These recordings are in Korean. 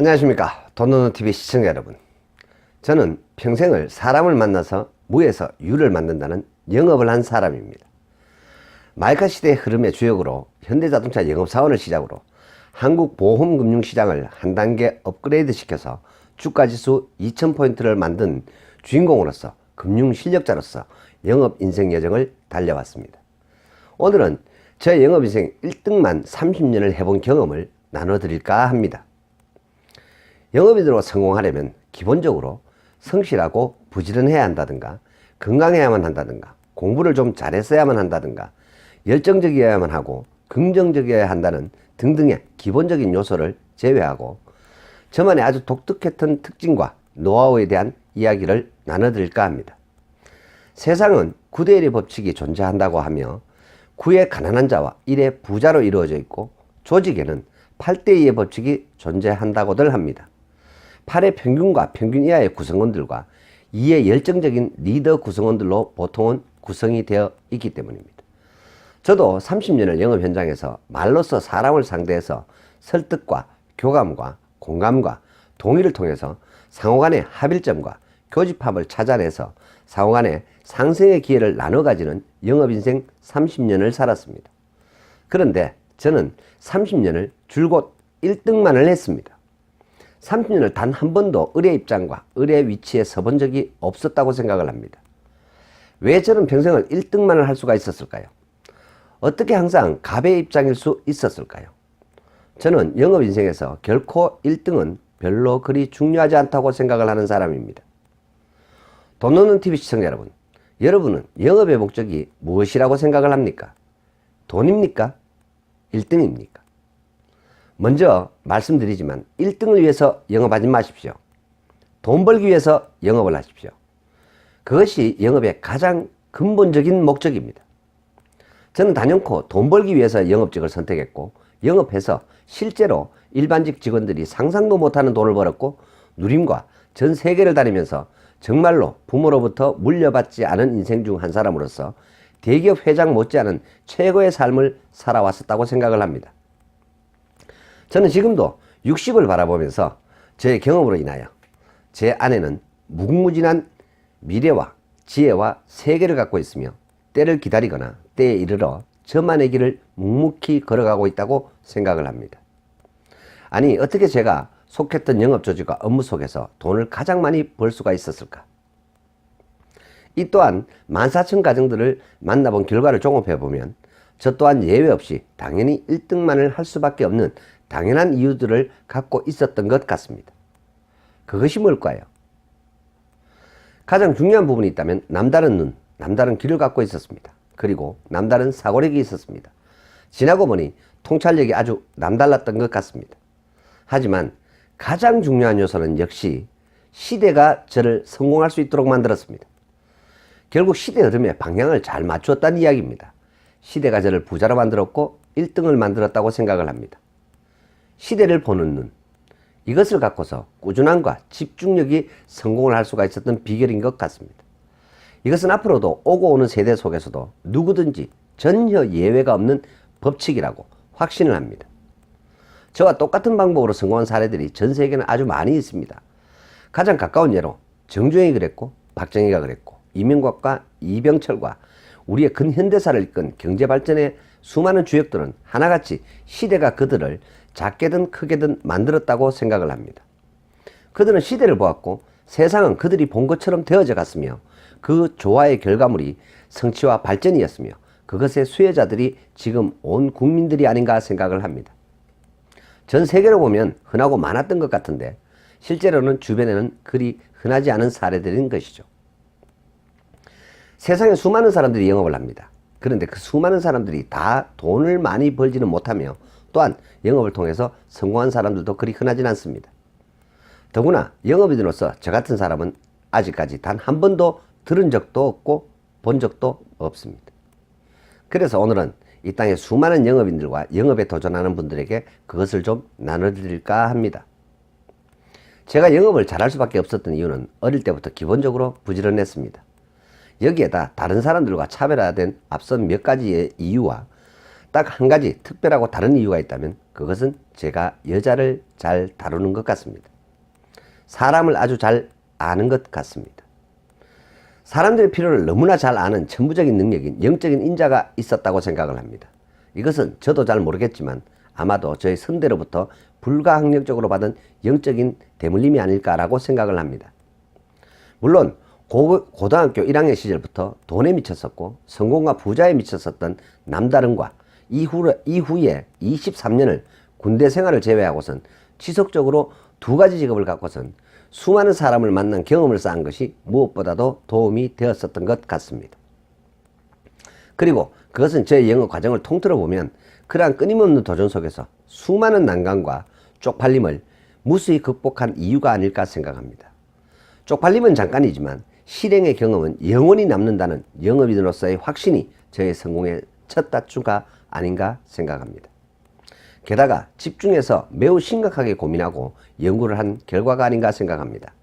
안녕하십니까. 돈노노TV 시청자 여러분, 저는 평생을 사람을 만나서 무에서 유를 만든다는 영업을 한 사람입니다. 마이카 시대의 흐름의 주역으로 현대자동차 영업사원을 시작으로 한국 보험금융시장을 한 단계 업그레이드 시켜서 주가지수 2000포인트를 만든 주인공으로서 금융실력자로서 영업인생 여정을 달려왔습니다. 오늘은 제 영업인생 1등만 30년을 해본 경험을 나눠드릴까 합니다. 영업인으로 성공하려면 기본적으로 성실하고 부지런해야 한다든가, 건강해야만 한다든가, 공부를 좀 잘했어야만 한다든가, 열정적이어야만 하고 긍정적이어야 한다는 등등의 기본적인 요소를 제외하고 저만의 아주 독특했던 특징과 노하우에 대한 이야기를 나눠드릴까 합니다. 세상은 9대1의 법칙이 존재한다고 하며 9의 가난한 자와 1의 부자로 이루어져 있고, 조직에는 8대2의 법칙이 존재한다고들 합니다. 8의 평균과 평균 이하의 구성원들과 2의 열정적인 리더 구성원들로 보통은 구성이 되어 있기 때문입니다. 저도 30년을 영업 현장에서 말로써 사람을 상대해서 설득과 교감과 공감과 동의를 통해서 상호간의 합일점과 교집합을 찾아내서 상호간의 상생의 기회를 나눠 가지는 영업인생 30년을 살았습니다. 그런데 저는 30년을 줄곧 1등만을 했습니다. 30년을 단 한 번도 을의 입장과 을의 위치에 서본 적이 없었다고 생각을 합니다. 왜 저는 평생을 1등만을 할 수가 있었을까요? 어떻게 항상 갑의 입장일 수 있었을까요? 저는 영업 인생에서 결코 1등은 별로 그리 중요하지 않다고 생각을 하는 사람입니다. 돈노노TV 시청자 여러분, 여러분은 영업의 목적이 무엇이라고 생각을 합니까? 돈입니까? 1등입니까? 먼저 말씀드리지만 1등을 위해서 영업하지 마십시오. 돈 벌기 위해서 영업을 하십시오. 그것이 영업의 가장 근본적인 목적입니다. 저는 단연코 돈 벌기 위해서 영업직을 선택했고, 영업해서 실제로 일반직 직원들이 상상도 못하는 돈을 벌었고, 누림과 전 세계를 다니면서 정말로 부모로부터 물려받지 않은 인생 중 한 사람으로서 대기업 회장 못지않은 최고의 삶을 살아왔었다고 생각을 합니다. 저는 지금도 60을 바라보면서 저의 경험으로 인하여 제 안에는 무궁무진한 미래와 지혜와 세계를 갖고 있으며 때를 기다리거나 때에 이르러 저만의 길을 묵묵히 걸어가고 있다고 생각을 합니다. 아니, 어떻게 제가 속했던 영업조직과 업무 속에서 돈을 가장 많이 벌 수가 있었을까? 이 또한 14,000 가정들을 만나본 결과를 종합해보면 저 또한 예외 없이 당연히 1등만을 할 수밖에 없는 당연한 이유들을 갖고 있었던 것 같습니다. 그것이 뭘까요? 가장 중요한 부분이 있다면 남다른 눈, 남다른 귀를 갖고 있었습니다. 그리고 남다른 사고력이 있었습니다. 지나고 보니 통찰력이 아주 남달랐던 것 같습니다. 하지만 가장 중요한 요소는 역시 시대가 저를 성공할 수 있도록 만들었습니다. 결국 시대 흐름에 방향을 잘 맞추었다는 이야기입니다. 시대가 저를 부자로 만들었고 1등을 만들었다고 생각을 합니다. 시대를 보는 눈, 이것을 갖고서 꾸준함과 집중력이 성공을 할 수가 있었던 비결인 것 같습니다. 이것은 앞으로도 오고 오는 세대 속에서도 누구든지 전혀 예외가 없는 법칙이라고 확신을 합니다. 저와 똑같은 방법으로 성공한 사례들이 전 세계에는 아주 많이 있습니다. 가장 가까운 예로 정주행이 그랬고, 박정희가 그랬고, 이명박과 이병철과 우리의 근현대사를 이끈 경제발전의 수많은 주역들은 하나같이 시대가 그들을 작게든 크게든 만들었다고 생각을 합니다. 그들은 시대를 보았고 세상은 그들이 본 것처럼 되어져 갔으며 그 조화의 결과물이 성취와 발전이었으며 그것의 수혜자들이 지금 온 국민들이 아닌가 생각을 합니다. 전 세계로 보면 흔하고 많았던 것 같은데 실제로는 주변에는 그리 흔하지 않은 사례들인 것이죠. 세상에 수많은 사람들이 영업을 합니다. 그런데 그 수많은 사람들이 다 돈을 많이 벌지는 못하며 또한 영업을 통해서 성공한 사람들도 그리 흔하진 않습니다. 더구나 영업인으로서 저 같은 사람은 아직까지 단 한 번도 들은 적도 없고 본 적도 없습니다. 그래서 오늘은 이 땅의 수많은 영업인들과 영업에 도전하는 분들에게 그것을 좀 나눠드릴까 합니다. 제가 영업을 잘할 수밖에 없었던 이유는 어릴 때부터 기본적으로 부지런했습니다. 여기에다 다른 사람들과 차별화된 앞선 몇 가지의 이유와 딱 한 가지 특별하고 다른 이유가 있다면 그것은 제가 여자를 잘 다루는 것 같습니다. 사람을 아주 잘 아는 것 같습니다. 사람들의 필요를 너무나 잘 아는 천부적인 능력인 영적인 인자가 있었다고 생각을 합니다. 이것은 저도 잘 모르겠지만 아마도 저의 선대로부터 불가항력적으로 받은 영적인 대물림이 아닐까라고 생각을 합니다. 물론 고등학교 1학년 시절부터 돈에 미쳤었고 성공과 부자에 미쳤었던 남다른과 이후에 23년을 군대 생활을 제외하고선 지속적으로 두 가지 직업을 갖고선 수많은 사람을 만난 경험을 쌓은 것이 무엇보다도 도움이 되었었던 것 같습니다. 그리고 그것은 저의 영어 과정을 통틀어 보면 그러한 끊임없는 도전 속에서 수많은 난관과 쪽팔림을 무수히 극복한 이유가 아닐까 생각합니다. 쪽팔림은 잠깐이지만 실행의 경험은 영원히 남는다는 영업인으로서의 확신이 저의 성공의 첫 단추가 아닌가 생각합니다. 게다가 집중해서 매우 심각하게 고민하고 연구를 한 결과가 아닌가 생각합니다.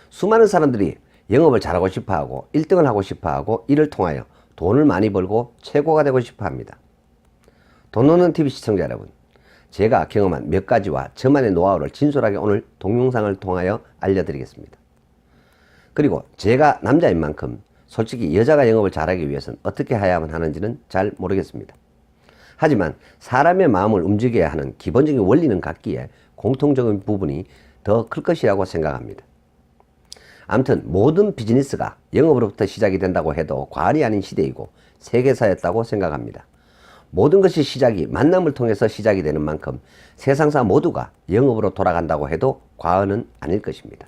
수많은 사람들이 영업을 잘하고 싶어하고 1등을 하고 싶어하고 이를 통하여 돈을 많이 벌고 최고가 되고 싶어합니다. 돈 노는 TV 시청자 여러분, 제가 경험한 몇 가지와 저만의 노하우를 진솔하게 오늘 동영상을 통하여 알려드리겠습니다. 그리고 제가 남자인 만큼 솔직히 여자가 영업을 잘하기 위해서는 어떻게 해야만 하는지는 잘 모르겠습니다. 하지만 사람의 마음을 움직여야 하는 기본적인 원리는 같기에 공통적인 부분이 더 클 것이라고 생각합니다. 아무튼 모든 비즈니스가 영업으로부터 시작이 된다고 해도 과언이 아닌 시대이고 세계사였다고 생각합니다. 모든 것이 시작이 만남을 통해서 시작이 되는 만큼 세상사 모두가 영업으로 돌아간다고 해도 과언은 아닐 것입니다.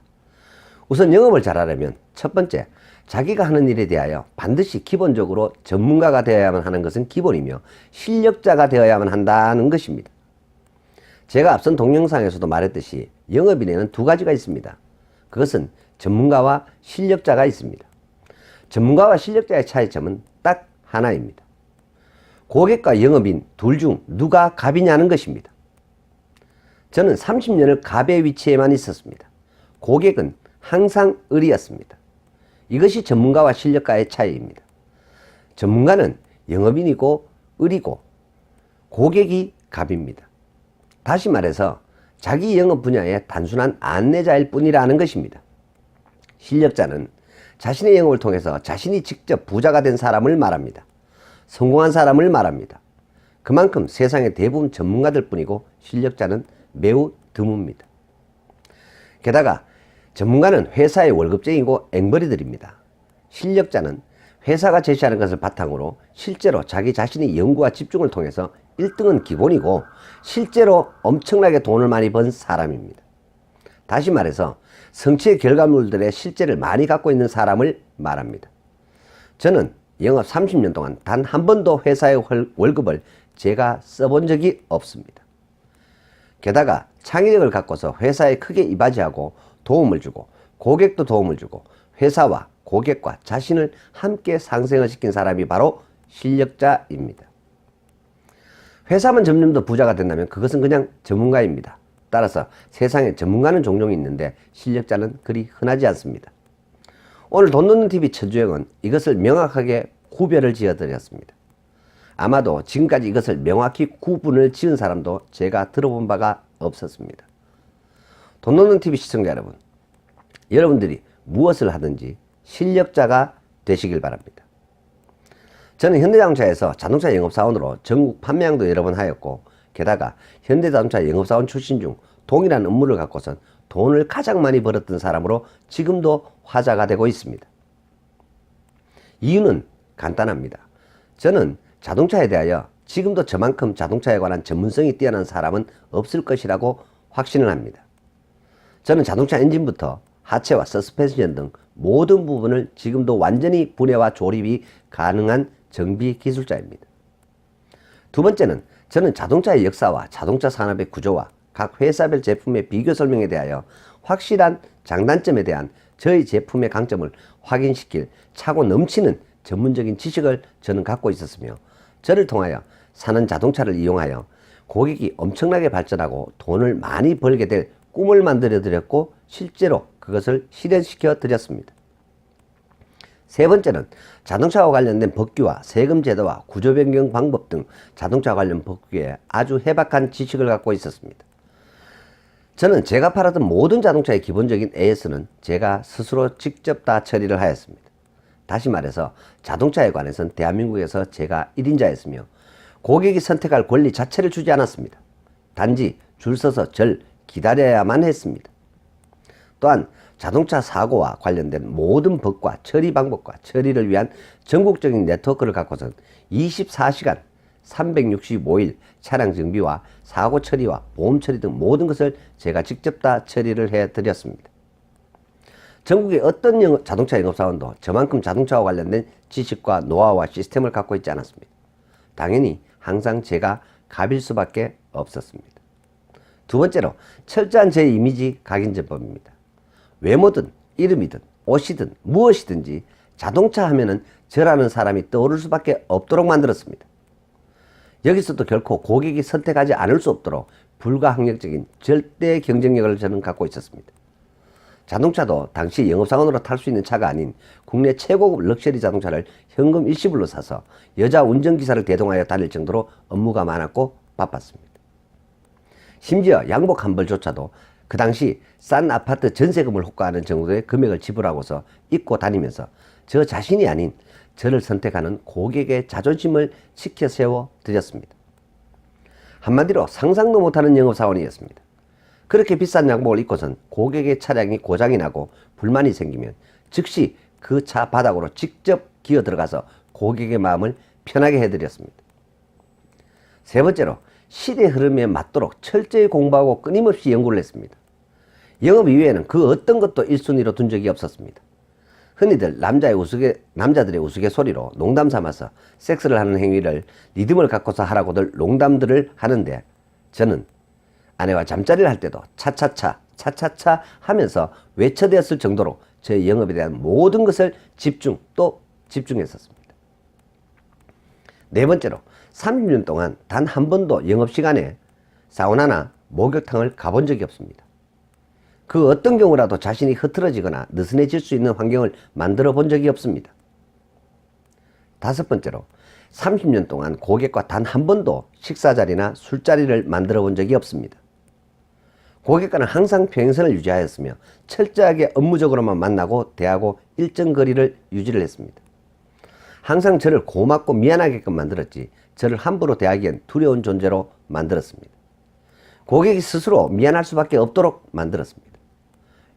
우선 영업을 잘하려면 첫 번째, 자기가 하는 일에 대하여 반드시 기본적으로 전문가가 되어야만 하는 것은 기본이며 실력자가 되어야만 한다는 것입니다. 제가 앞선 동영상에서도 말했듯이 영업인에는 두 가지가 있습니다. 그것은 전문가와 실력자가 있습니다. 전문가와 실력자의 차이점은 딱 하나입니다. 고객과 영업인 둘 중 누가 갑이냐는 것입니다. 저는 30년을 갑의 위치에만 있었습니다. 고객은 항상 을이었습니다. 이것이 전문가와 실력가의 차이입니다. 전문가는 영업인이고 을이고 고객이 갑입니다. 다시 말해서 자기 영업 분야의 단순한 안내자일 뿐이라는 것입니다. 실력자는 자신의 영업을 통해서 자신이 직접 부자가 된 사람을 말합니다. 성공한 사람을 말합니다. 그만큼 세상의 대부분 전문가들 뿐이고 실력자는 매우 드뭅니다. 게다가 전문가는 회사의 월급쟁이고 앵벌이들입니다. 실력자는 회사가 제시하는 것을 바탕으로 실제로 자기 자신의 연구와 집중을 통해서 1등은 기본이고 실제로 엄청나게 돈을 많이 번 사람입니다. 다시 말해서 성취의 결과물들의 실제를 많이 갖고 있는 사람을 말합니다. 저는 영업 30년 동안 단 한 번도 회사의 월급을 제가 써본 적이 없습니다. 게다가 창의력을 갖고서 회사에 크게 이바지하고 도움을 주고 고객도 도움을 주고 회사와 고객과 자신을 함께 상생을 시킨 사람이 바로 실력자입니다. 회사만 점점 더 부자가 된다면 그것은 그냥 전문가입니다. 따라서 세상에 전문가는 종종 있는데 실력자는 그리 흔하지 않습니다. 오늘 돈 넣는 TV 천주행은 이것을 명확하게 구별을 지어 드렸습니다. 아마도 지금까지 이것을 명확히 구분을 지은 사람도 제가 들어본 바가 없었습니다. 돈 넣는 TV 시청자 여러분, 여러분들이 무엇을 하든지 실력자가 되시길 바랍니다. 저는 현대자동차에서 자동차 영업사원으로 전국 판매량도 여러 번 하였고 게다가 현대자동차 영업사원 출신 중 동일한 업무를 갖고선 돈을 가장 많이 벌었던 사람으로 지금도 화제가 되고 있습니다. 이유는 간단합니다. 저는 자동차에 대하여 지금도 저만큼 자동차에 관한 전문성이 뛰어난 사람은 없을 것이라고 확신을 합니다. 저는 자동차 엔진부터 하체와 서스펜션 등 모든 부분을 지금도 완전히 분해와 조립이 가능한 정비 기술자입니다. 두 번째는 저는 자동차의 역사와 자동차 산업의 구조와 각 회사별 제품의 비교 설명에 대하여 확실한 장단점에 대한 저희 제품의 강점을 확인시킬 차고 넘치는 전문적인 지식을 저는 갖고 있었으며 저를 통하여 사는 자동차를 이용하여 고객이 엄청나게 발전하고 돈을 많이 벌게 될 꿈을 만들어 드렸고 실제로 그것을 실현시켜 드렸습니다. 세 번째는 자동차와 관련된 법규와 세금 제도와 구조 변경 방법 등 자동차 관련 법규에 아주 해박한 지식을 갖고 있었습니다. 저는 제가 팔았던 모든 자동차의 기본적인 AS는 제가 스스로 직접 다 처리를 하였습니다. 다시 말해서 자동차에 관해서는 대한민국에서 제가 1인자였으며 고객이 선택할 권리 자체를 주지 않았습니다. 단지 줄 서서 절 기다려야만 했습니다. 또한 자동차 사고와 관련된 모든 법과 처리 방법과 처리를 위한 전국적인 네트워크를 갖고선 24시간 365일 차량 정비와 사고 처리와 보험 처리 등 모든 것을 제가 직접 다 처리를 해드렸습니다. 전국의 어떤 자동차 영업사원도 저만큼 자동차와 관련된 지식과 노하우와 시스템을 갖고 있지 않았습니다. 당연히 항상 제가 갑일 수밖에 없었습니다. 두 번째로 철저한 제 이미지 각인전법입니다. 외모든 이름이든 옷이든 무엇이든지 자동차 하면은 저라는 사람이 떠오를 수밖에 없도록 만들었습니다. 여기서도 결코 고객이 선택하지 않을 수 없도록 불가항력적인 절대 경쟁력을 저는 갖고 있었습니다. 자동차도 당시 영업사원으로 탈 수 있는 차가 아닌 국내 최고급 럭셔리 자동차를 현금 일시불로 사서 여자 운전기사를 대동하여 다닐 정도로 업무가 많았고 바빴습니다. 심지어 양복 한 벌조차도 그 당시 싼 아파트 전세금을 호가하는 정도의 금액을 지불하고서 입고 다니면서 저 자신이 아닌 저를 선택하는 고객의 자존심을 지켜 세워 드렸습니다. 한마디로 상상도 못하는 영업사원이었습니다. 그렇게 비싼 양복을 입고선 고객의 차량이 고장이 나고 불만이 생기면 즉시 그 차 바닥으로 직접 기어 들어가서 고객의 마음을 편하게 해드렸습니다. 세 번째로 시대 흐름에 맞도록 철저히 공부하고 끊임없이 연구를 했습니다. 영업 이외에는 그 어떤 것도 1순위로 둔 적이 없었습니다. 흔히들 남자들의 우스갯소리로 농담 삼아서 섹스를 하는 행위를 리듬을 갖고서 하라고들 농담들을 하는데 저는 아내와 잠자리를 할 때도 차차차 차차차 하면서 외쳐대었을 정도로 제 영업에 대한 모든 것을 집중했었습니다. 네 번째로 30년 동안 단 한 번도 영업시간에 사우나나 목욕탕을 가본 적이 없습니다. 그 어떤 경우라도 자신이 흐트러지거나 느슨해질 수 있는 환경을 만들어 본 적이 없습니다. 다섯 번째로 30년 동안 고객과 단 한 번도 식사 자리나 술자리를 만들어 본 적이 없습니다. 고객과는 항상 평행선을 유지하였으며 철저하게 업무적으로만 만나고 대하고 일정 거리를 유지를 했습니다. 항상 저를 고맙고 미안하게끔 만들었지 저를 함부로 대하기엔 두려운 존재로 만들었습니다. 고객이 스스로 미안할 수밖에 없도록 만들었습니다.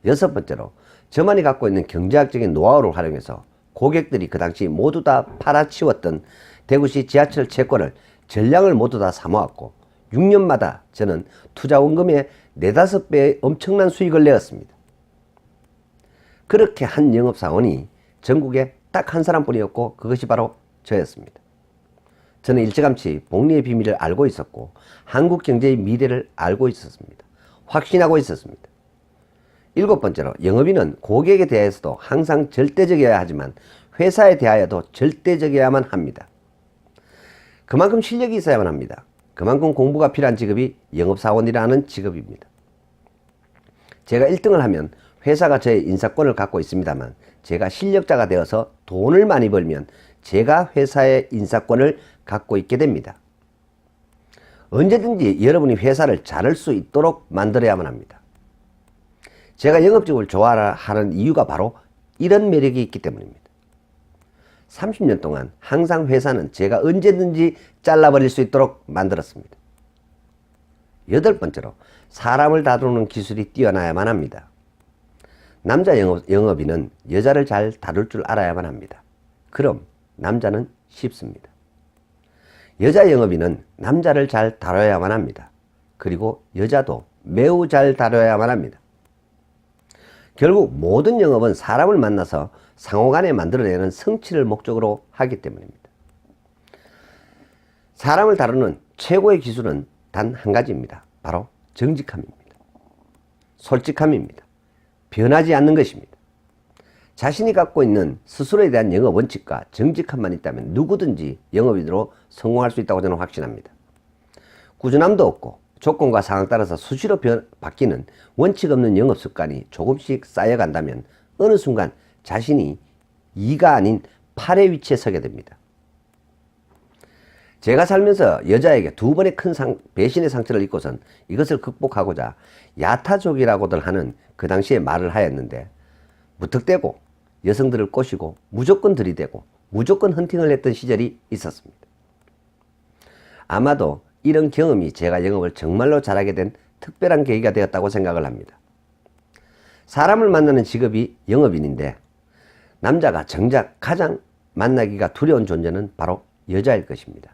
여섯 번째로 저만이 갖고 있는 경제학적인 노하우를 활용해서 고객들이 그 당시 모두 다 팔아치웠던 대구시 지하철 채권을 전량을 모두 다 사모았고 6년마다 저는 투자 원금의 4~5배의 엄청난 수익을 내었습니다. 그렇게 한 영업사원이 전국에 딱 한 사람뿐이었고 그것이 바로 저였습니다. 저는 일찌감치 복리의 비밀을 알고 있었고 한국 경제의 미래를 알고 있었습니다. 확신하고 있었습니다. 일곱 번째로 영업인은 고객에 대해서도 항상 절대적이어야 하지만 회사에 대하여도 절대적이어야만 합니다. 그만큼 실력이 있어야만 합니다. 그만큼 공부가 필요한 직업이 영업사원이라는 직업입니다. 제가 1등을 하면 회사가 저의 인사권을 갖고 있습니다만 제가 실력자가 되어서 돈을 많이 벌면 제가 회사의 인사권을 갖고 있게 됩니다. 언제든지 여러분이 회사를 잘할 수 있도록 만들어야만 합니다. 제가 영업직을 좋아하는 이유가 바로 이런 매력이 있기 때문입니다. 30년 동안 항상 회사는 제가 언제든지 잘라버릴 수 있도록 만들었습니다. 여덟 번째로 사람을 다루는 기술이 뛰어나야만 합니다. 남자 영업인은 여자를 잘 다룰 줄 알아야만 합니다. 그럼 남자는 쉽습니다. 여자 영업인은 남자를 잘 다뤄야만 합니다. 그리고 여자도 매우 잘 다뤄야만 합니다. 결국 모든 영업은 사람을 만나서 상호간에 만들어내는 성취를 목적으로 하기 때문입니다. 사람을 다루는 최고의 기술은 단 한 가지입니다. 바로 정직함입니다. 솔직함입니다. 변하지 않는 것입니다. 자신이 갖고 있는 스스로에 대한 영업 원칙과 정직함만 있다면 누구든지 영업인으로 성공할 수 있다고 저는 확신합니다. 꾸준함도 없고 조건과 상황 따라서 수시로 바뀌는 원칙 없는 영업 습관이 조금씩 쌓여간다면 어느 순간 자신이 2가 아닌 8의 위치에 서게 됩니다. 제가 살면서 여자에게 2번의 큰 배신의 상처를 입고선 이것을 극복하고자 야타족이라고들 하는 그 당시에 말을 하였는데, 무턱대고 여성들을 꼬시고 무조건 들이대고 무조건 헌팅을 했던 시절이 있었습니다. 아마도 이런 경험이 제가 영업을 정말로 잘하게 된 특별한 계기가 되었다고 생각을 합니다. 사람을 만나는 직업이 영업인인데, 남자가 정작 가장 만나기가 두려운 존재는 바로 여자일 것입니다.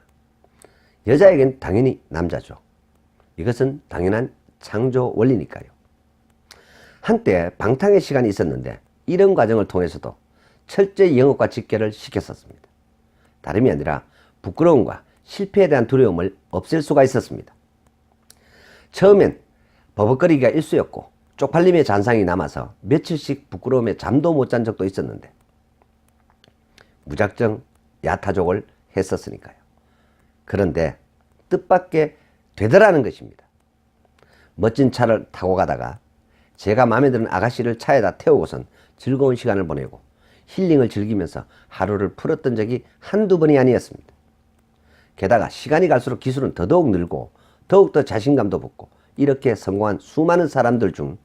여자에겐 당연히 남자죠. 이것은 당연한 창조 원리니까요. 한때 방탕의 시간이 있었는데 이런 과정을 통해서도 철저히 영업과 직결을 시켰었습니다. 다름이 아니라 부끄러움과 실패에 대한 두려움을 없앨 수가 있었습니다. 처음엔 버벅거리기가 일쑤였고 쪽팔림의 잔상이 남아서 며칠씩 부끄러움에 잠도 못 잔 적도 있었는데, 무작정 야타족을 했었으니까요. 그런데 뜻밖의 되더라는 것입니다. 멋진 차를 타고 가다가 제가 마음에 드는 아가씨를 차에다 태우고선 즐거운 시간을 보내고 힐링을 즐기면서 하루를 풀었던 적이 한두 번이 아니었습니다. 게다가 시간이 갈수록 기술은 더더욱 늘고 더욱더 자신감도 붙고, 이렇게 성공한 수많은 사람들 중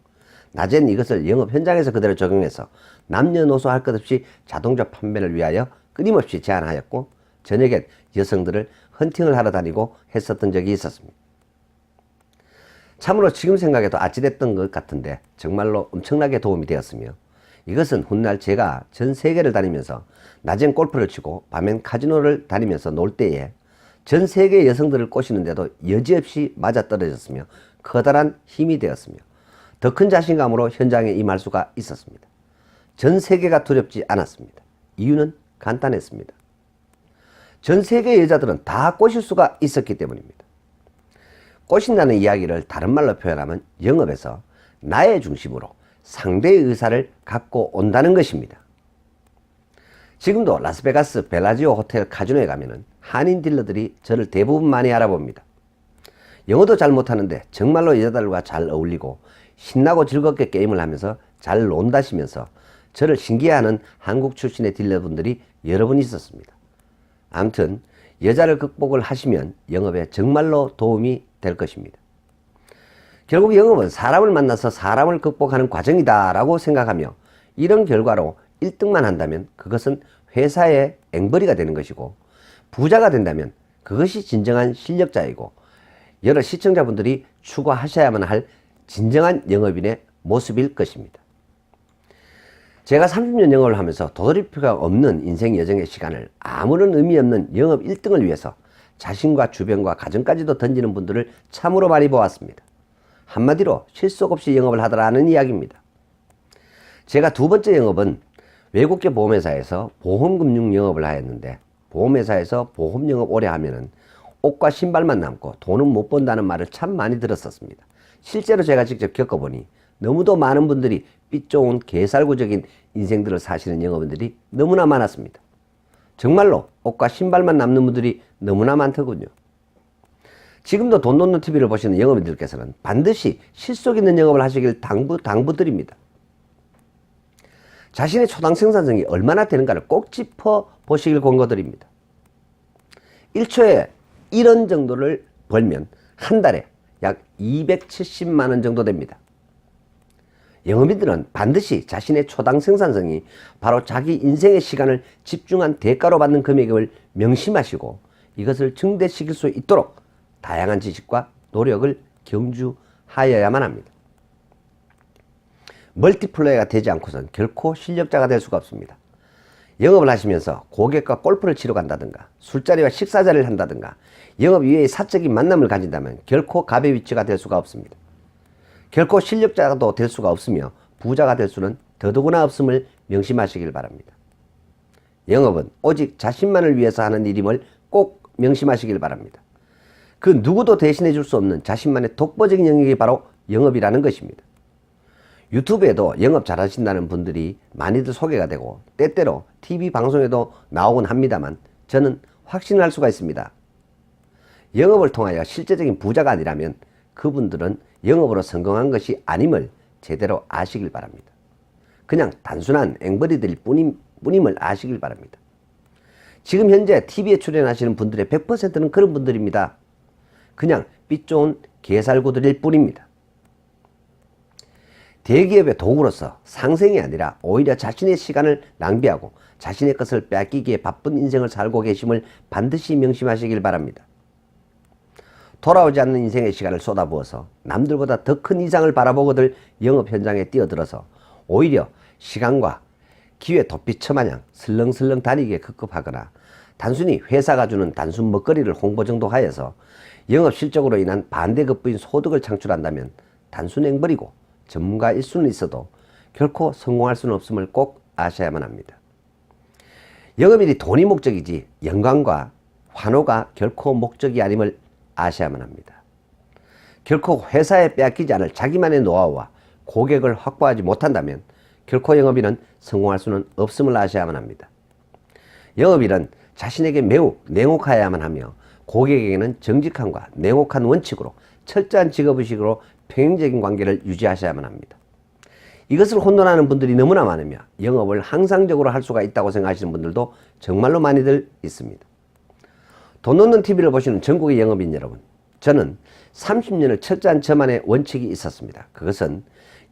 낮엔 이것을 영업 현장에서 그대로 적용해서 남녀노소 할 것 없이 자동차 판매를 위하여 끊임없이 제안하였고, 저녁엔 여성들을 헌팅을 하러 다니고 했었던 적이 있었습니다. 참으로 지금 생각해도 아찔했던 것 같은데 정말로 엄청나게 도움이 되었으며, 이것은 훗날 제가 전 세계를 다니면서 낮엔 골프를 치고 밤엔 카지노를 다니면서 놀 때에 전 세계 여성들을 꼬시는데도 여지없이 맞아떨어졌으며 커다란 힘이 되었으며, 더 큰 자신감으로 현장에 임할 수가 있었습니다. 전 세계가 두렵지 않았습니다. 이유는 간단했습니다. 전 세계 여자들은 다 꼬실 수가 있었기 때문입니다. 꼬신다는 이야기를 다른 말로 표현하면 영업에서 나의 중심으로 상대의 의사를 갖고 온다는 것입니다. 지금도 라스베가스 벨라지오 호텔 카지노에 가면은 한인 딜러들이 저를 대부분 많이 알아봅니다. 영어도 잘 못하는데 정말로 여자들과 잘 어울리고 신나고 즐겁게 게임을 하면서 잘 논다시면서 저를 신기해하는 한국 출신의 딜러분들이 여러 분 있었습니다. 아무튼 여자를 극복을 하시면 영업에 정말로 도움이 될 것입니다. 결국 영업은 사람을 만나서 사람을 극복하는 과정이다 라고 생각하며, 이런 결과로 1등만 한다면 그것은 회사의 앵벌이가 되는 것이고, 부자가 된다면 그것이 진정한 실력자이고, 여러 시청자분들이 추구하셔야만 할 진정한 영업인의 모습일 것입니다. 제가 30년 영업을 하면서 도돌이표가 없는 인생 여정의 시간을 아무런 의미 없는 영업 1등을 위해서 자신과 주변과 가정까지도 던지는 분들을 참으로 많이 보았습니다. 한마디로 실속 없이 영업을 하더라는 이야기입니다. 제가 두 번째 영업은 외국계 보험회사에서 보험금융 영업을 하였는데, 보험회사에서 보험 영업 오래 하면은 옷과 신발만 남고 돈은 못 번다는 말을 참 많이 들었었습니다. 실제로 제가 직접 겪어보니 너무도 많은 분들이 빚 좋은 개살구적인 인생들을 사시는 영업원들이 너무나 많았습니다. 정말로 옷과 신발만 남는 분들이 너무나 많더군요. 지금도 돈 놓는 TV를 보시는 영업인들께서는 반드시 실속 있는 영업을 하시길 당부드립니다. 자신의 초당 생산성이 얼마나 되는가를 꼭 짚어 보시길 권고드립니다. 1초에 1원 정도를 벌면 한 달에 약 270만 원 정도 됩니다. 영업인들은 반드시 자신의 초당 생산성이 바로 자기 인생의 시간을 집중한 대가로 받는 금액을 명심하시고, 이것을 증대시킬 수 있도록 다양한 지식과 노력을 경주하여야만 합니다. 멀티플레이어가 되지 않고선 결코 실력자가 될 수가 없습니다. 영업을 하시면서 고객과 골프를 치러 간다든가 술자리와 식사자리를 한다든가 영업 이외의 사적인 만남을 가진다면 결코 갑의 위치가 될 수가 없습니다. 결코 실력자도 될 수가 없으며 부자가 될 수는 더더구나 없음을 명심하시길 바랍니다. 영업은 오직 자신만을 위해서 하는 일임을 꼭 명심하시길 바랍니다. 그 누구도 대신해 줄 수 없는 자신만의 독보적인 영역이 바로 영업이라는 것입니다. 유튜브에도 영업 잘하신다는 분들이 많이들 소개가 되고 때때로 TV 방송에도 나오곤 합니다만, 저는 확신할 수가 있습니다. 영업을 통하여 실제적인 부자가 아니라면 그분들은 영업으로 성공한 것이 아님을 제대로 아시길 바랍니다. 그냥 단순한 앵벌이들일 뿐인 뿐임을 아시길 바랍니다. 지금 현재 TV에 출연하시는 분들의 100%는 그런 분들입니다. 그냥 빚 좋은 개살구들일 뿐입니다. 대기업의 도구로서 상생이 아니라 오히려 자신의 시간을 낭비하고 자신의 것을 빼앗기기에 바쁜 인생을 살고 계심을 반드시 명심하시길 바랍니다. 돌아오지 않는 인생의 시간을 쏟아부어서 남들보다 더 큰 이상을 바라보고들 영업 현장에 뛰어들어서 오히려 시간과 기회 도피처마냥 슬렁슬렁 다니기에 급급하거나 단순히 회사가 주는 단순 먹거리를 홍보 정도 하여서 영업 실적으로 인한 반대급부인 소득을 창출한다면 단순 앵벌이고 전문가일 수는 있어도 결코 성공할 수는 없음을 꼭 아셔야만 합니다. 영업일이 돈이 목적이지 영광과 환호가 결코 목적이 아님을 아셔야만 합니다. 결코 회사에 빼앗기지 않을 자기만의 노하우와 고객을 확보하지 못한다면 결코 영업일은 성공할 수는 없음을 아셔야만 합니다. 영업일은 자신에게 매우 냉혹하여야만 하며 고객에게는 정직함과 냉혹한 원칙으로 철저한 직업의식으로 평행적인 관계를 유지하셔야만 합니다. 이것을 혼돈하는 분들이 너무나 많으며 영업을 항상적으로 할 수가 있다고 생각하시는 분들도 정말로 많이들 있습니다. 돈 넣는 TV를 보시는 전국의 영업인 여러분, 저는 30년을 철저한 저만의 원칙이 있었습니다. 그것은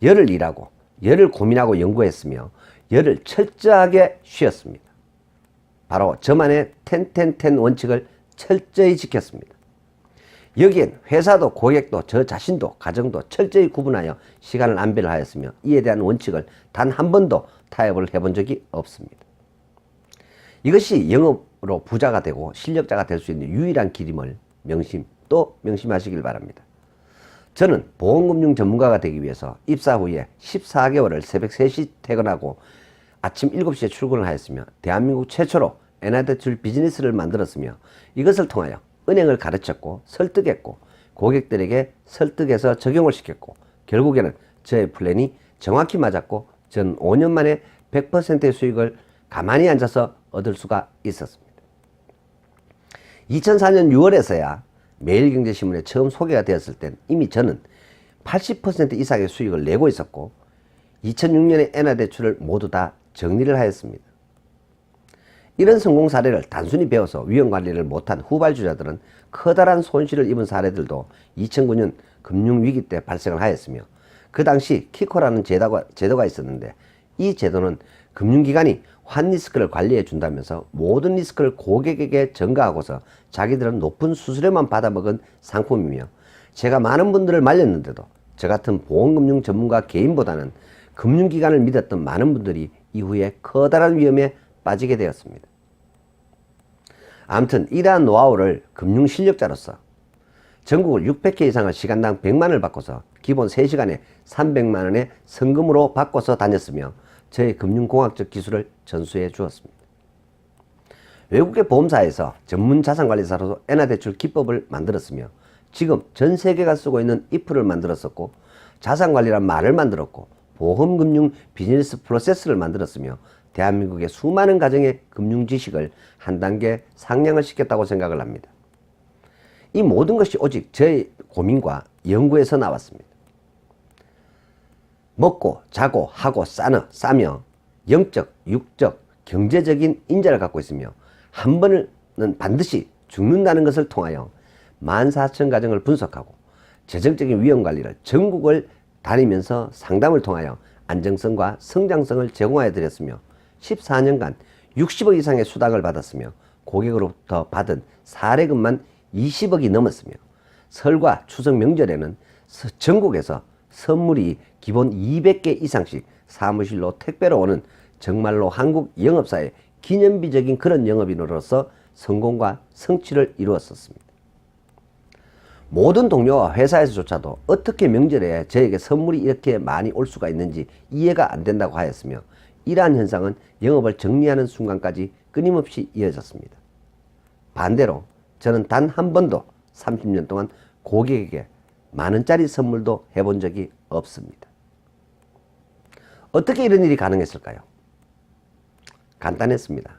열을 일하고 열을 고민하고 연구했으며 열을 철저하게 쉬었습니다. 바로 저만의 10-10-10 원칙을 철저히 지켰습니다. 여기엔 회사도 고객도 저 자신도 가정도 철저히 구분하여 시간을 안배를 하였으며 이에 대한 원칙을 단 한 번도 타협을 해본 적이 없습니다. 이것이 영업으로 부자가 되고 실력자가 될 수 있는 유일한 길임을 명심하시길 바랍니다. 저는 보험금융 전문가가 되기 위해서 입사 후에 14개월을 새벽 3시 퇴근하고 아침 7시에 출근을 하였으며 대한민국 최초로 엔화대출 비즈니스를 만들었으며 이것을 통하여 은행을 가르쳤고 설득했고 고객들에게 설득해서 적용을 시켰고 결국에는 저의 플랜이 정확히 맞았고 저는 5년 만에 100%의 수익을 가만히 앉아서 얻을 수가 있었습니다. 2004년 6월에서야 매일경제신문에 처음 소개가 되었을 땐 이미 저는 80% 이상의 수익을 내고 있었고 2006년에 엔화대출을 모두 다 정리를 하였습니다. 이런 성공 사례를 단순히 배워서 위험관리를 못한 후발주자들은 커다란 손실을 입은 사례들도 2009년 금융위기 때 발생을 하였으며 그 당시 키코라는 제도가 있었는데 이 제도는 금융기관이 환리스크를 관리해 준다면서 모든 리스크를 고객에게 전가하고서 자기들은 높은 수수료만 받아먹은 상품이며 제가 많은 분들을 말렸는데도 저 같은 보험금융 전문가 개인보다는 금융기관을 믿었던 많은 분들이 이후에 커다란 위험에 빠지게 되었습니다. 아무튼 이러한 노하우를 금융실력자로서 전국을 600회 이상을 시간당 100만을 바꿔서 기본 3시간에 300만원의 성금으로 바꿔서 다녔으며 저의 금융공학적 기술을 전수해 주었습니다. 외국의 보험사에서 전문 자산관리사로 엔화대출 기법을 만들었으며 지금 전 세계가 쓰고 있는 IF를 만들었었고 자산관리란 말을 만들었고 보험금융 비즈니스 프로세스를 만들었으며 대한민국의 수많은 가정의 금융지식을 한 단계 상향을 시켰다고 생각을 합니다. 이 모든 것이 오직 저의 고민과 연구에서 나왔습니다. 먹고 자고 하고 싸며 영적, 육적, 경제적인 인자를 갖고 있으며 한 번은 반드시 죽는다는 것을 통하여 14,000가정을 분석하고 재정적인 위험관리를 전국을 다니면서 상담을 통하여 안정성과 성장성을 제공하여 드렸으며 14년간 60억 이상의 수당을 받았으며 고객으로부터 받은 사례금만 20억이 넘었으며 설과 추석 명절에는 전국에서 선물이 기본 200개 이상씩 사무실로 택배로 오는 정말로 한국 영업사의 기념비적인 그런 영업인으로서 성공과 성취를 이루었었습니다. 모든 동료와 회사에서조차도 어떻게 명절에 저에게 선물이 이렇게 많이 올 수가 있는지 이해가 안 된다고 하였으며 이러한 현상은 영업을 정리하는 순간까지 끊임없이 이어졌습니다. 반대로 저는 단 한 번도 30년 동안 고객에게 만원짜리 선물도 해본 적이 없습니다. 어떻게 이런 일이 가능했을까요? 간단했습니다.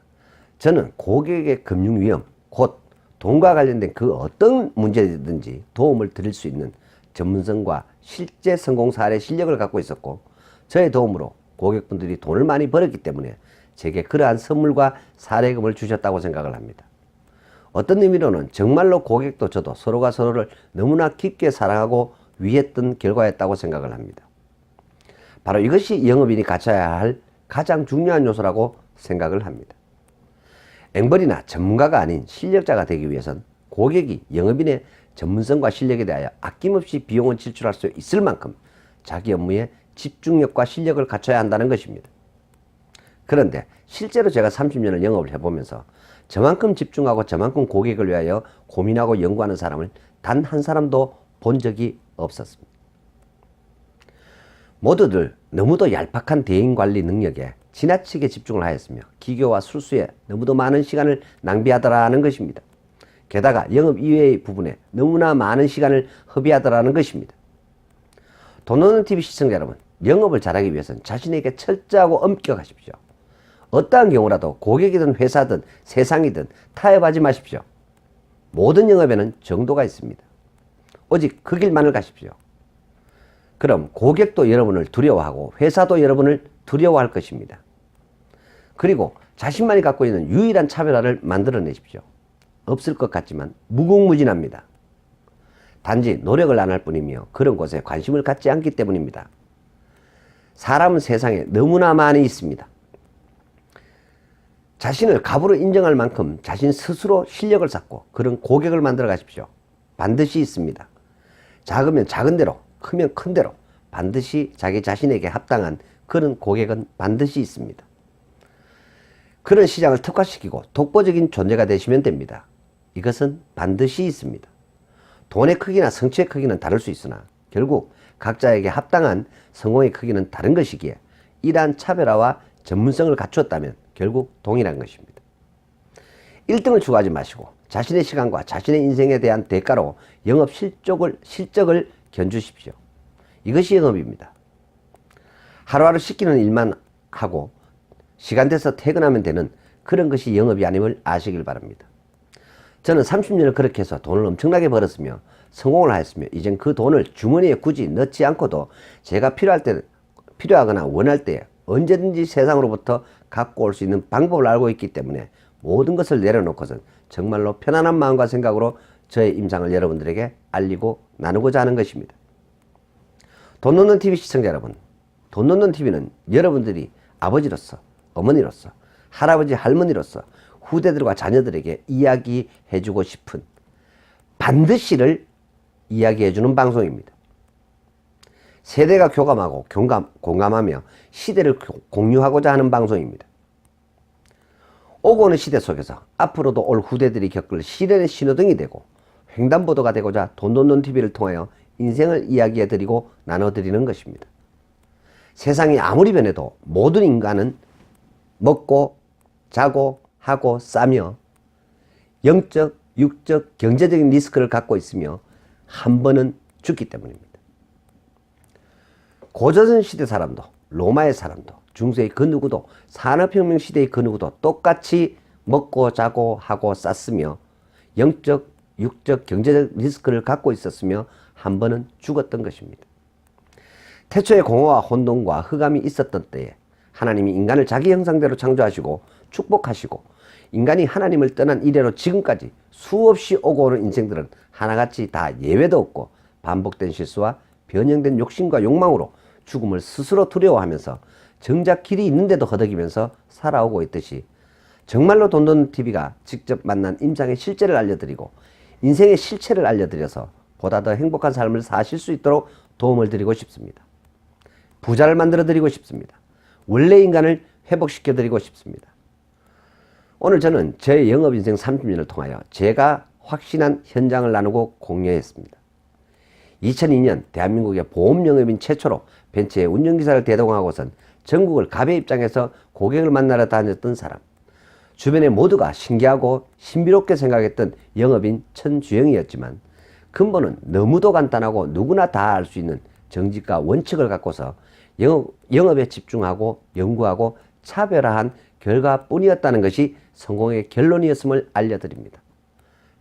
저는 고객의 금융위험, 곧 돈과 관련된 그 어떤 문제든지 도움을 드릴 수 있는 전문성과 실제 성공 사례 실력을 갖고 있었고 저의 도움으로 고객분들이 돈을 많이 벌었기 때문에 제게 그러한 선물과 사례금을 주셨다고 생각을 합니다. 어떤 의미로는 정말로 고객도 저도 서로가 서로를 너무나 깊게 사랑하고 위했던 결과였다고 생각을 합니다. 바로 이것이 영업인이 갖춰야 할 가장 중요한 요소라고 생각을 합니다. 앵벌이나 전문가가 아닌 실력자가 되기 위해선 고객이 영업인의 전문성과 실력에 대하여 아낌없이 비용을 지출할 수 있을 만큼 자기 업무에 집중력과 실력을 갖춰야 한다는 것입니다. 그런데 실제로 제가 30년을 영업을 해보면서 저만큼 집중하고 저만큼 고객을 위하여 고민하고 연구하는 사람을 단 한 사람도 본 적이 없었습니다. 모두들 너무도 얄팍한 대인관리 능력에 지나치게 집중을 하였으며 기교와 술수에 너무도 많은 시간을 낭비하더라는 것입니다. 게다가 영업 이외의 부분에 너무나 많은 시간을 허비하더라는 것입니다. 돈노는TV 시청자 여러분, 영업을 잘하기 위해서는 자신에게 철저하고 엄격하십시오. 어떠한 경우라도 고객이든 회사든 세상이든 타협하지 마십시오. 모든 영업에는 정도가 있습니다. 오직 그 길만을 가십시오. 그럼 고객도 여러분을 두려워하고 회사도 여러분을 두려워할 것입니다. 그리고 자신만이 갖고 있는 유일한 차별화를 만들어내십시오. 없을 것 같지만 무궁무진합니다. 단지 노력을 안 할 뿐이며 그런 곳에 관심을 갖지 않기 때문입니다. 사람은 세상에 너무나 많이 있습니다. 자신을 갑으로 인정할 만큼 자신 스스로 실력을 쌓고 그런 고객을 만들어 가십시오. 반드시 있습니다. 작으면 작은 대로, 크면 큰 대로 반드시 자기 자신에게 합당한 그런 고객은 반드시 있습니다. 그런 시장을 특화시키고 독보적인 존재가 되시면 됩니다. 이것은 반드시 있습니다. 돈의 크기나 성취의 크기는 다를 수 있으나 결국 각자에게 합당한 성공의 크기는 다른 것이기에 이러한 차별화와 전문성을 갖추었다면 결국 동일한 것입니다. 1등을 추구하지 마시고 자신의 시간과 자신의 인생에 대한 대가로 영업 실적을 견주십시오. 이것이 영업입니다. 하루하루 시키는 일만 하고 시간 돼서 퇴근하면 되는 그런 것이 영업이 아님을 아시길 바랍니다. 저는 30년을 그렇게 해서 돈을 엄청나게 벌었으며 성공을 하였으며 이젠 그 돈을 주머니에 굳이 넣지 않고도 제가 필요하거나 원할 때 언제든지 세상으로부터 갖고 올 수 있는 방법을 알고 있기 때문에 모든 것을 내려놓고선 정말로 편안한 마음과 생각으로 저의 임상을 여러분들에게 알리고 나누고자 하는 것입니다. 돈노는TV 시청자 여러분, 돈노는TV는 여러분들이 아버지로서, 어머니로서, 할아버지, 할머니로서 후대들과 자녀들에게 이야기해주고 싶은 반드시를 이야기해주는 방송입니다. 세대가 교감하고 공감하며 시대를 공유하고자 하는 방송입니다. 오고 오는 시대 속에서 앞으로도 올 후대들이 겪을 시련의 신호등이 되고 횡단보도가 되고자 돈돈돈TV를 통하여 인생을 이야기해드리고 나눠드리는 것입니다. 세상이 아무리 변해도 모든 인간은 먹고 자고 하고 싸며 영적, 육적, 경제적인 리스크를 갖고 있으며 한 번은 죽기 때문입니다. 고조선 시대 사람도 로마의 사람도 중세의 그 누구도 산업혁명 시대의 그 누구도 똑같이 먹고 자고 하고 쌌으며 영적, 육적, 경제적 리스크를 갖고 있었으며 한 번은 죽었던 것입니다. 태초에 공허와 혼돈과 흑암이 있었던 때에 하나님이 인간을 자기 형상대로 창조하시고 축복하시고 인간이 하나님을 떠난 이래로 지금까지 수없이 오고 오는 인생들은 하나같이 다 예외도 없고 반복된 실수와 변형된 욕심과 욕망으로 죽음을 스스로 두려워하면서 정작 길이 있는데도 허덕이면서 살아오고 있듯이 정말로 돈돈TV가 직접 만난 임상의 실제를 알려드리고 인생의 실체를 알려드려서 보다 더 행복한 삶을 사실 수 있도록 도움을 드리고 싶습니다. 부자를 만들어 드리고 싶습니다. 원래 인간을 회복시켜 드리고 싶습니다. 오늘 저는 제 영업인생 30년을 통하여 제가 확신한 현장을 나누고 공유했습니다. 2002년 대한민국의 보험영업인 최초로 벤츠의 운전기사를 대동하고선 전국을 갑의 입장에서 고객을 만나러 다녔던 사람, 주변의 모두가 신기하고 신비롭게 생각했던 영업인 천주영이었지만 근본은 너무도 간단하고 누구나 다 알 수 있는 정직과 원칙을 갖고서 영업에 집중하고 연구하고 차별화한 결과뿐이었다는 것이 성공의 결론이었음을 알려드립니다.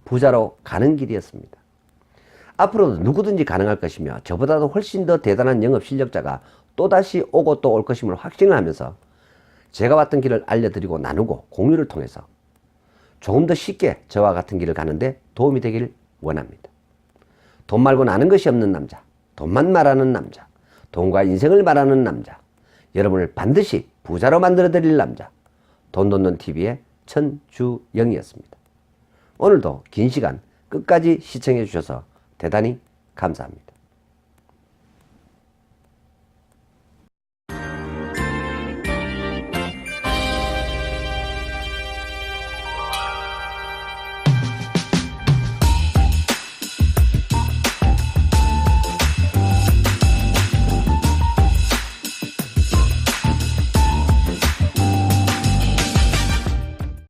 부자로 가는 길이었습니다. 앞으로도 누구든지 가능할 것이며 저보다도 훨씬 더 대단한 영업 실력자가 또다시 오고 또 올 것임을 확신을 하면서 제가 왔던 길을 알려드리고 나누고 공유를 통해서 조금 더 쉽게 저와 같은 길을 가는데 도움이 되길 원합니다. 돈 말고는 아는 것이 없는 남자, 돈만 말하는 남자, 돈과 인생을 말하는 남자, 여러분을 반드시 부자로 만들어 드릴 남자, 돈돈돈TV의 천주영이었습니다. 오늘도 긴 시간 끝까지 시청해 주셔서 대단히 감사합니다.